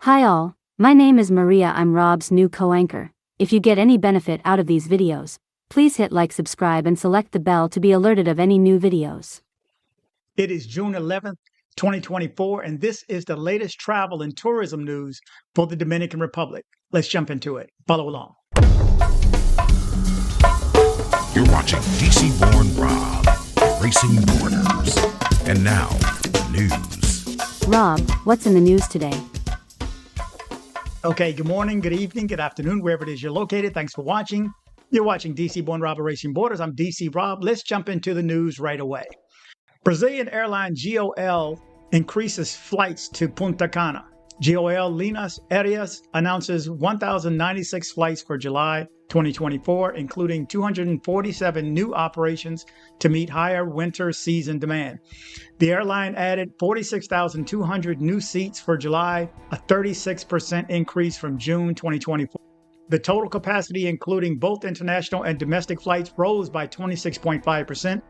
Hi all, my name is Maria. I'm Rob's new co-anchor. If you get any benefit out of these videos, please hit like, subscribe and select the bell to be alerted of any new videos. It is June 11th, 2024, and this is the latest travel and tourism news for the Dominican Republic. Let's jump into it. Follow along. You're watching dcbornrob, Racing Borders. And now, news. Rob, what's in the news today? Okay, good morning, good evening, good afternoon, wherever it is you're located. Thanks for watching. You're watching DC Born Rob Racing Borders. I'm DC Rob. Let's jump into the news right away. Brazilian airline GOL increases flights to Punta Cana. GOL Linhas Aéreas announces 1,096 flights for July 2024, including 247 new operations to meet higher winter season demand. The airline added 46,200 new seats for July, a 36% increase from June 2024. The total capacity, including both international and domestic flights, rose by 26.5%.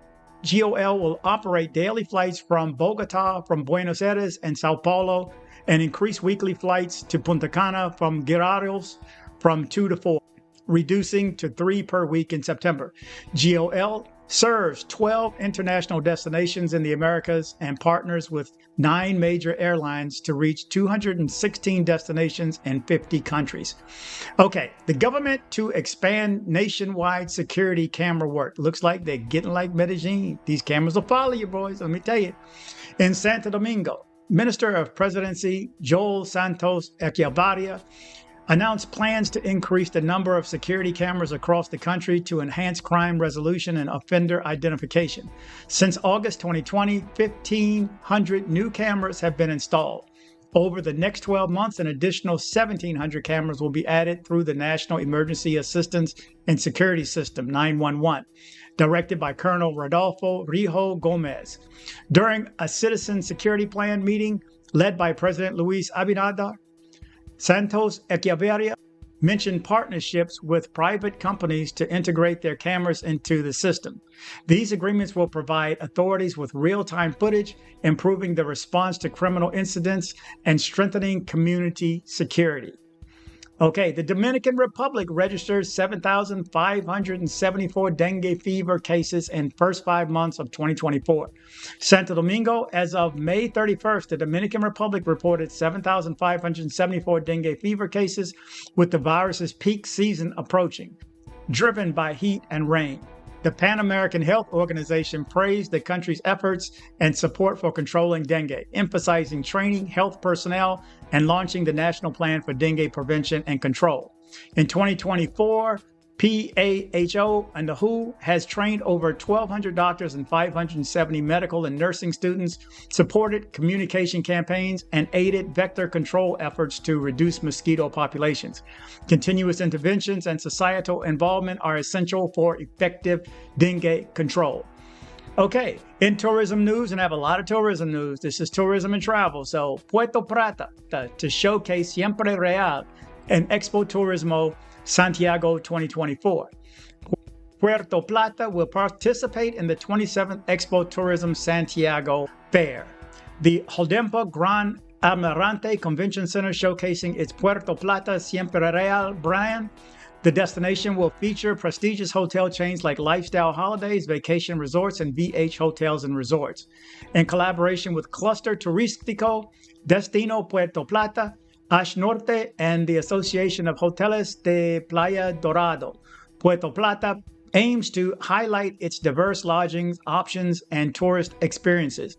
GOL will operate daily flights from Bogota, from Buenos Aires, and Sao Paulo, and increase weekly flights to Punta Cana from Guarulhos from 2 to 4, reducing to 3 per week in September. GOL serves 12 international destinations in the Americas and partners with 9 major airlines to reach 216 destinations in 50 countries. Okay, the government to expand nationwide security camera work. Looks like they're getting like Medellin. These cameras will follow you, boys, let me tell you. In Santo Domingo, Minister of Presidency Joel Santos Echevarria announced plans to increase the number of security cameras across the country to enhance crime resolution and offender identification. Since August 2020, 1,500 new cameras have been installed. Over the next 12 months, an additional 1,700 cameras will be added through the National Emergency Assistance and Security System, 911, directed by Colonel Rodolfo Rijo Gomez. During a citizen security plan meeting led by President Luis Abinader, Santos Echevarria mentioned partnerships with private companies to integrate their cameras into the system. These agreements will provide authorities with real-time footage, improving the response to criminal incidents and strengthening community security. Okay, the Dominican Republic registered 7,574 dengue fever cases in first 5 months of 2024. Santo Domingo, as of May 31st, the Dominican Republic reported 7,574 dengue fever cases, with the virus's peak season approaching, driven by heat and rain. The Pan American Health Organization praised the country's efforts and support for controlling dengue, emphasizing training health personnel and launching the National Plan for Dengue Prevention and Control. In 2024, PAHO and the WHO has trained over 1,200 doctors and 570 medical and nursing students, supported communication campaigns, and aided vector control efforts to reduce mosquito populations. Continuous interventions and societal involvement are essential for effective dengue control. Okay, in tourism news, and I have a lot of tourism news. This is tourism and travel. So Puerto Plata to showcase Siempre Real and Expoturismo Santiago 2024. Puerto Plata will participate in the 27th Expoturismo Santiago Fair. The Holdempa Gran Almirante Convention Center showcasing its Puerto Plata Siempre Real brand. The destination will feature prestigious hotel chains like Lifestyle Holidays, Vacation Resorts, and VH Hotels and Resorts. In collaboration with Cluster Turístico Destino Puerto Plata, Ash Norte, and the Association of Hoteles de Playa Dorado, Puerto Plata aims to highlight its diverse lodging options and tourist experiences.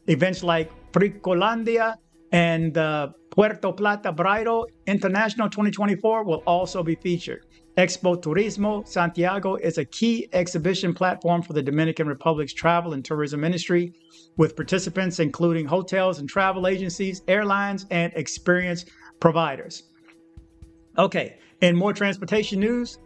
Events like Fricolandia and the Puerto Plata Bridal International 2024 will also be featured. Expoturismo Santiago is a key exhibition platform for the Dominican Republic's travel and tourism industry, with participants including hotels and travel agencies, airlines, and experience providers. Okay, in more transportation news,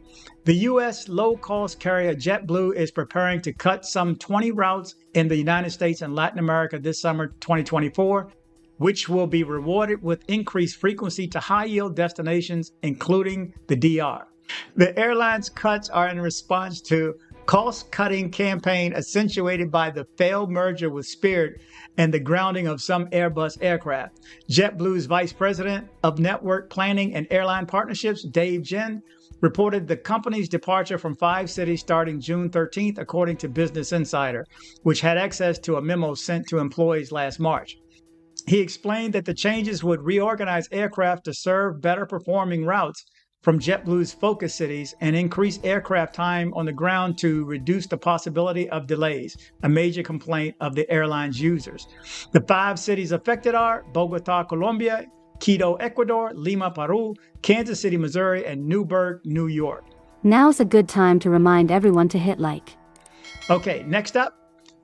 the U.S. low-cost carrier JetBlue is preparing to cut some 20 routes in the United States and Latin America this summer 2024, which will be rewarded with increased frequency to high-yield destinations, including the DR. The airline's cuts are in response to cost-cutting campaign accentuated by the failed merger with Spirit and the grounding of some Airbus aircraft. JetBlue's Vice President of Network Planning and Airline Partnerships, Dave Jen, reported the company's departure from 5 cities starting June 13th, according to Business Insider, which had access to a memo sent to employees last March. He explained that the changes would reorganize aircraft to serve better performing routes from JetBlue's focus cities and increase aircraft time on the ground to reduce the possibility of delays, a major complaint of the airline's users. The 5 cities affected are Bogota, Colombia, Quito, Ecuador, Lima, Peru, Kansas City, Missouri, and Newburgh, New York. Now's a good time to remind everyone to hit like. Okay, next up,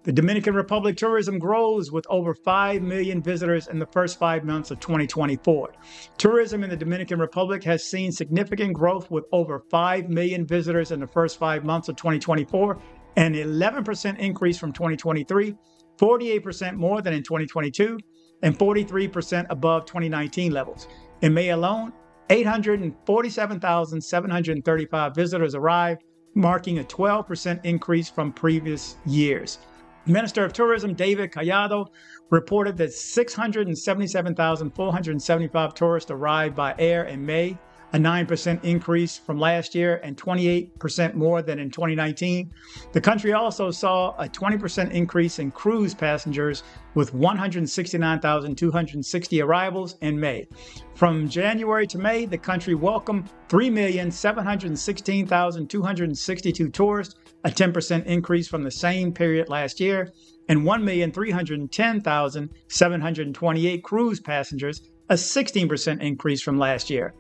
the Dominican Republic tourism grows with over 5 million visitors in the first 5 months of 2024. Tourism in the Dominican Republic has seen significant growth with over 5 million visitors in the first 5 months of 2024, an 11% increase from 2023, 48% more than in 2022, and 43% above 2019 levels. In May alone, 847,735 visitors arrived, marking a 12% increase from previous years. Minister of Tourism David Collado reported that 677,475 tourists arrived by air in May, a 9% increase from last year and 28% more than in 2019. The country also saw a 20% increase in cruise passengers with 169,260 arrivals in May. From January to May, the country welcomed 3,716,262 tourists, a 10% increase from the same period last year, and 1,310,728 cruise passengers, a 16% increase from last year.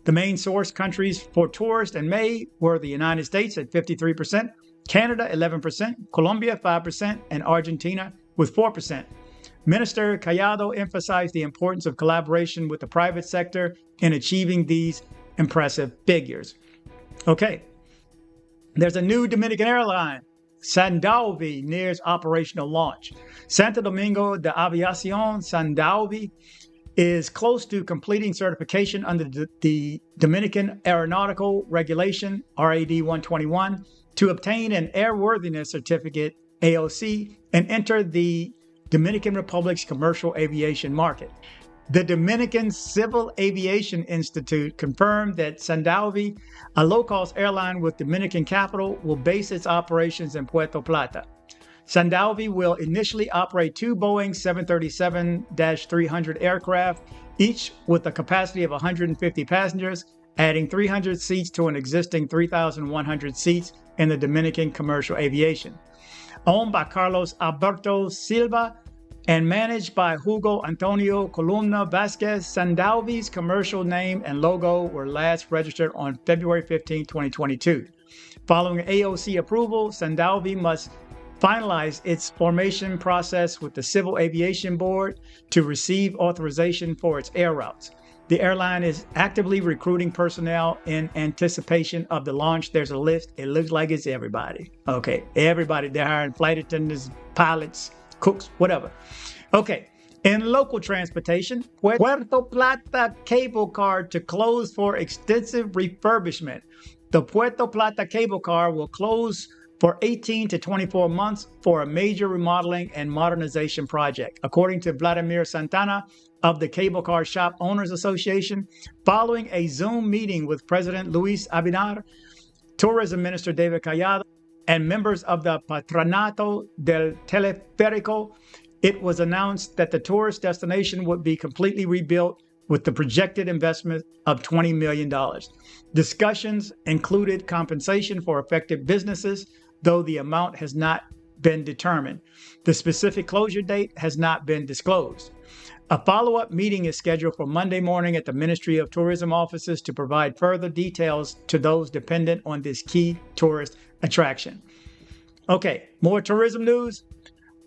The main source countries for tourists in May were the United States at 53%, Canada 11%, Colombia 5%, and Argentina with 4%. Minister Collado emphasized the importance of collaboration with the private sector in achieving these impressive figures. Okay, there's a new Dominican airline. Sadoavi nears operational launch. Santo Domingo de Aviación Sadoavi is close to completing certification under the Dominican Aeronautical Regulation, RAD 121, to obtain an airworthiness certificate, AOC, and enter the Dominican Republic's commercial aviation market. The Dominican Civil Aviation Institute confirmed that Sadoavi, a low-cost airline with Dominican capital, will base its operations in Puerto Plata. Sadoavi will initially operate 2 Boeing 737-300 aircraft, each with a capacity of 150 passengers, adding 300 seats to an existing 3,100 seats in the Dominican commercial aviation. Owned by Carlos Alberto Silva and managed by Hugo Antonio Columna Vasquez, Sadoavi's commercial name and logo were last registered on February 15, 2022. Following AOC approval, Sadoavi must finalize its formation process with the Civil Aviation Board to receive authorization for its air routes. The airline is actively recruiting personnel in anticipation of the launch. There's a list. It looks like it's everybody. Okay, everybody. They're hiring flight attendants, pilots, cooks, whatever. Okay, in local transportation, Puerto Plata Cable Car to close for extensive refurbishment. The Puerto Plata Cable Car will close for 18 to 24 months for a major remodeling and modernization project, according to Vladimir Santana of the Cable Car Shop Owners Association. Following a Zoom meeting with President Luis Abinader, Tourism Minister David Collado, and members of the Patronato del Teleférico, it was announced that the tourist destination would be completely rebuilt with the projected investment of $20 million. Discussions included compensation for affected businesses, though the amount has not been determined. The specific closure date has not been disclosed. A follow-up meeting is scheduled for Monday morning at the Ministry of Tourism offices to provide further details to those dependent on this key tourist attraction. Okay, more tourism news.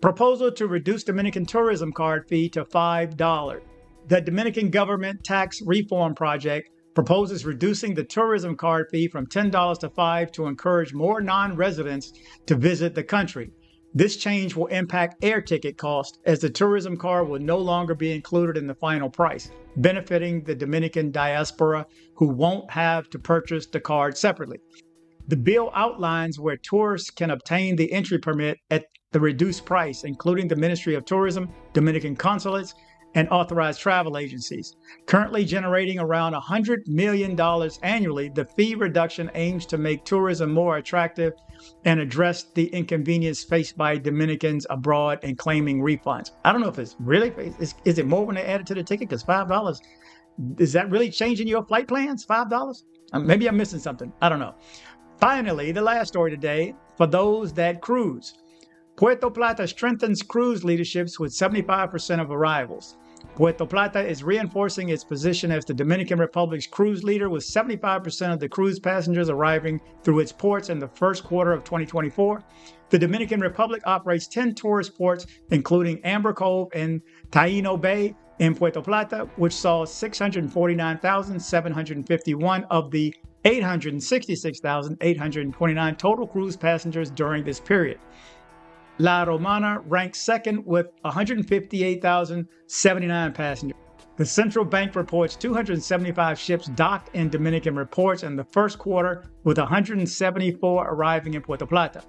Proposal to reduce Dominican tourism card fee to $5. The Dominican Government Tax Reform Project proposes reducing the tourism card fee from $10 to $5 to encourage more non-residents to visit the country. This change will impact air ticket costs as the tourism card will no longer be included in the final price, benefiting the Dominican diaspora who won't have to purchase the card separately. The bill outlines where tourists can obtain the entry permit at the reduced price, including the Ministry of Tourism, Dominican consulates, and authorized travel agencies. Currently generating around $100 million annually, the fee reduction aims to make tourism more attractive and address the inconvenience faced by Dominicans abroad and claiming refunds. I don't know if it's really, is it more when they add it to the ticket? Because $5, is that really changing your flight plans? $5? Maybe I'm missing something. I don't know. Finally, the last story today, for those that cruise. Puerto Plata strengthens cruise leaderships with 75% of arrivals. Puerto Plata is reinforcing its position as the Dominican Republic's cruise leader, with 75% of the cruise passengers arriving through its ports in the first quarter of 2024. The Dominican Republic operates 10 tourist ports, including Amber Cove and Taino Bay in Puerto Plata, which saw 649,751 of the 866,829 total cruise passengers during this period. La Romana ranks second with 158,079 passengers. The central bank reports 275 ships docked in Dominican reports in the first quarter, with 174 arriving in Puerto Plata.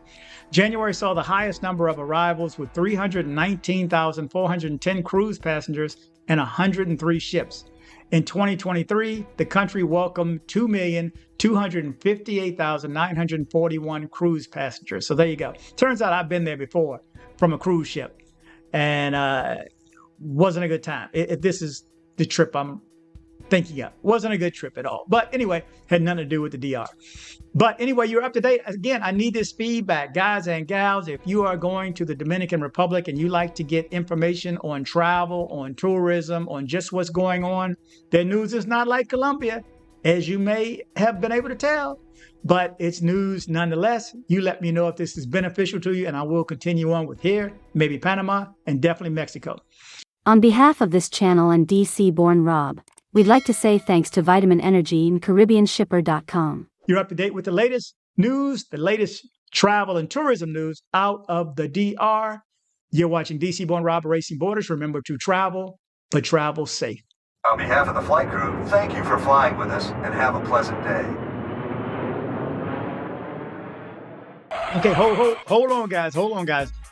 January saw the highest number of arrivals with 319,410 cruise passengers and 103 ships. In 2023, the country welcomed 2,258,941 cruise passengers. So there you go. Turns out I've been there before from a cruise ship, and wasn't a good time. If this is the trip I'm thinking of, wasn't a good trip at all. But anyway, had nothing to do with the DR. But anyway, you're up to date. Again, I need this feedback, guys and gals. If you are going to the Dominican Republic and you like to get information on travel, on tourism, on just what's going on, their news is not like Colombia, as you may have been able to tell, but it's news nonetheless. You let me know if this is beneficial to you, and I will continue on with here, maybe Panama, and definitely Mexico. On behalf of this channel and DC Born Rob, we'd like to say thanks to Vitamin Energy and CaribbeanShipper.com. You're up to date with the latest news, the latest travel and tourism news out of the DR. You're watching DC Born Rob Racing Borders. Remember to travel, but travel safe. On behalf of the flight crew, thank you for flying with us and have a pleasant day. Okay, hold on, guys.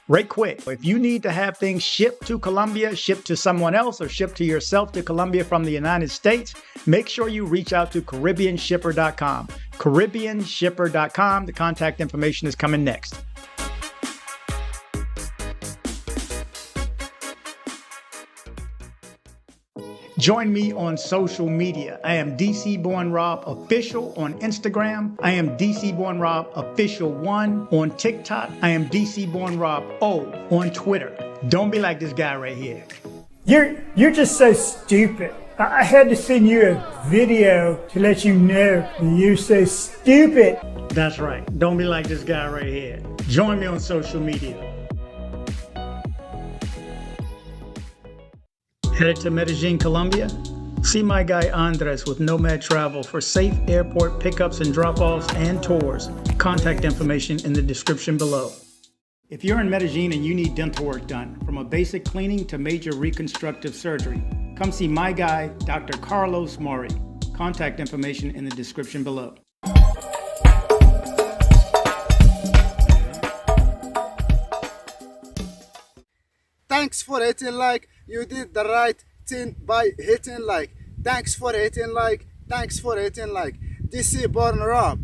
Right quick. If you need to have things shipped to Colombia, shipped to someone else, or shipped to yourself to Colombia from the United States, make sure you reach out to CaribbeanShipper.com. CaribbeanShipper.com. The contact information is coming next. Join me on social media. I am DC Born Rob Official on Instagram. I am DC Born Rob Official 1 on TikTok. I am DC Born Rob O on Twitter. Don't be like this guy right here. You're just so stupid. I had to send you a video to let you know that you're so stupid. That's right. Don't be like this guy right here. Join me on social media. Headed to Medellin, Colombia? See my guy Andres with Nomad Travel for safe airport pickups and drop-offs and tours. Contact information in the description below. If you're in Medellin and you need dental work done, from a basic cleaning to major reconstructive surgery, come see my guy, Dr. Carlos Mori. Contact information in the description below. Thanks for hitting like. You did the right thing by hitting like. Thanks for hitting like. DC Born Rob.